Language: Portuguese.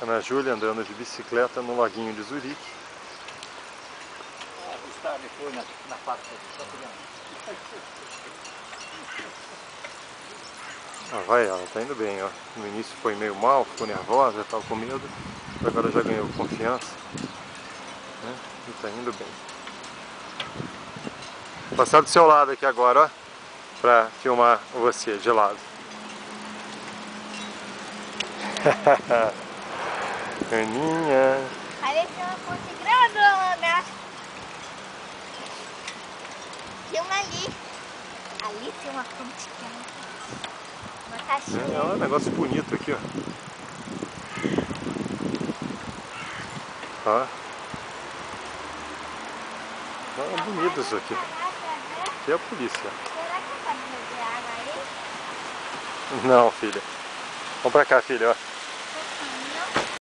Ana Júlia andando de bicicleta no laguinho de Zurique. Está depois na parte Vai ela, tá indo bem, ó. No início foi meio mal, ficou nervosa, estava com medo. Agora já ganhou confiança, né? E tá indo bem. Vou passar do seu lado aqui agora, ó, pra filmar você de lado. Aninha. Olha que uma ponte grandona. Filma ali. Ali tem uma ponte grande. Uma cachoeira. Olha um negócio bonito aqui, ó. Ó. Olha, bonito isso aqui. Aqui é a polícia. Será que pode beber água aí? Não, filha. Vamos pra cá, filha, ó.